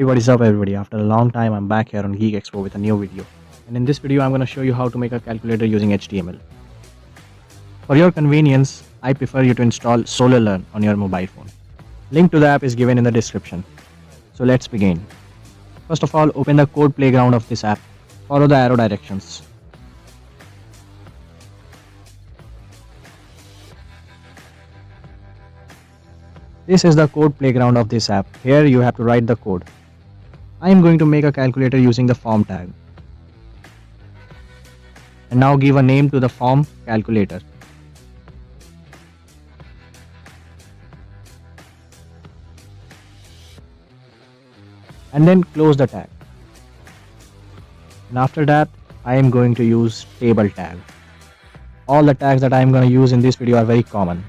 Hey, what is up everybody? After a long time, I'm back here on GEEK EXPO with a new video. And in this video, I'm going to show you how to make a calculator using HTML. For your convenience, I prefer you to install SolarLearn on your mobile phone. Link to the app is given in the description. So let's begin. First of all, open the code playground of this app. Follow the arrow directions. This is the code playground of this app. Here you have to write the code. I am going to make a calculator using the form tag. And now give a name to the form calculator. And then close the tag. And after that, I am going to use table tag. All the tags that I am going to use in this video are very common.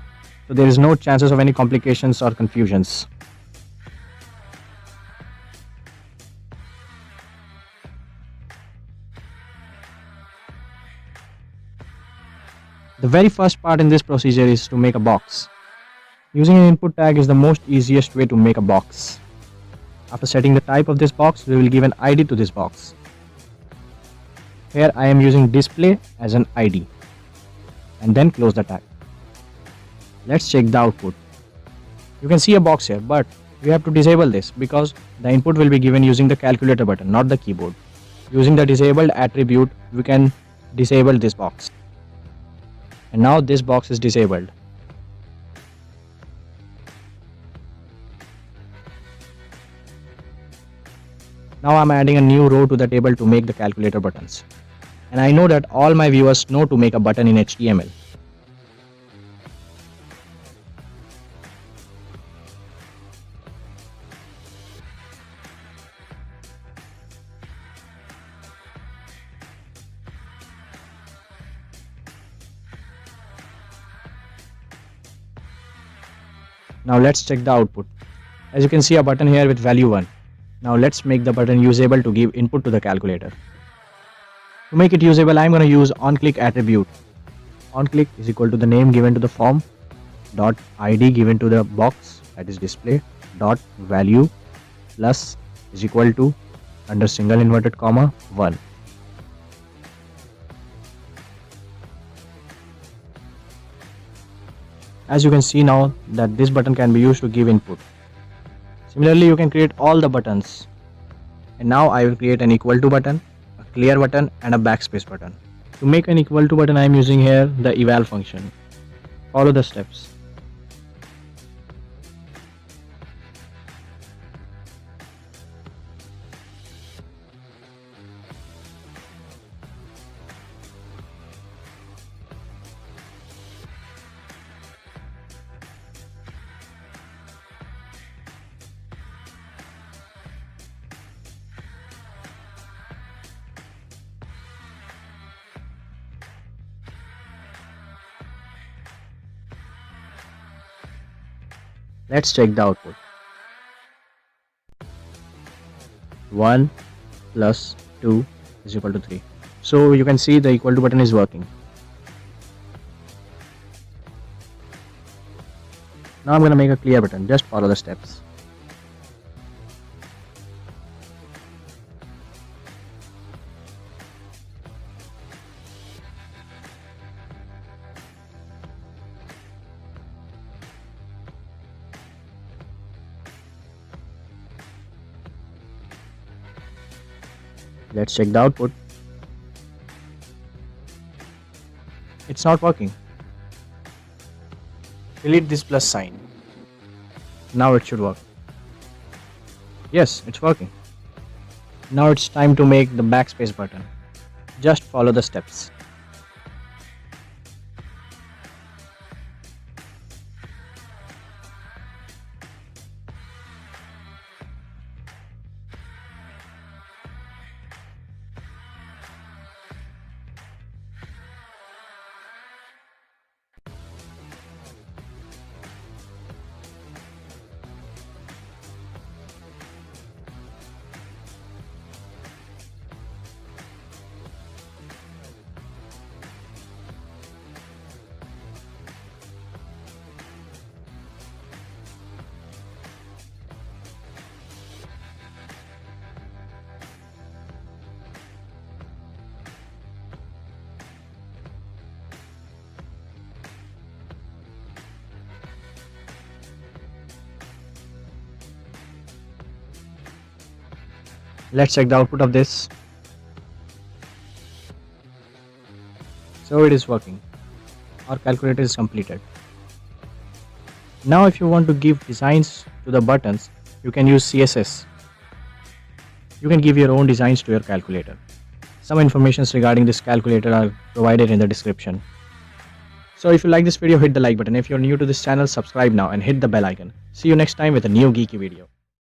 So there is no chances of any complications or confusions. The very first part in this procedure is to make a box. Using an input tag is the most easiest way to make a box. After setting the type of this box, we will give an ID to this box. Here I am using display as an ID. And then close the tag. Let's check the output. You can see a box here, but we have to disable this because the input will be given using the calculator button, not the keyboard. Using the disabled attribute, we can disable this box. And now this box is disabled. Now I'm adding a new row to the table to make the calculator buttons. And I know that all my viewers know to make a button in HTML. Now let's check the output. As you can see, a button here with value 1. Now let's make the button usable to give input to the calculator. To make it usable, I'm going to use onclick attribute. Onclick is equal to the name given to the form dot ID given to the box, that is display, dot value plus is equal to under single inverted comma 1. As you can see now that this button can be used to give input. Similarly, you can create all the buttons. And now I will create an equal to button, a clear button and a backspace button. To make an equal to button, I am using here the eval function. Follow the steps. Let's check the output. 1 plus 2 is equal to 3. So you can see the equal to button is working. Now I'm going to make a clear button. Just follow the steps. Let's check the output. It's not working. Delete this plus sign. Now it should work. Yes, it's working. Now it's time to make the backspace button. Just follow the steps. Let's check the output of this. So it is working. Our calculator is completed. Now if you want to give designs to the buttons, you can use CSS. You can give your own designs to your calculator. Some informations regarding this calculator are provided in the description. So if you like this video, hit the like button. If you're new to this channel, subscribe now and hit the bell icon. See you next time with a new geeky video.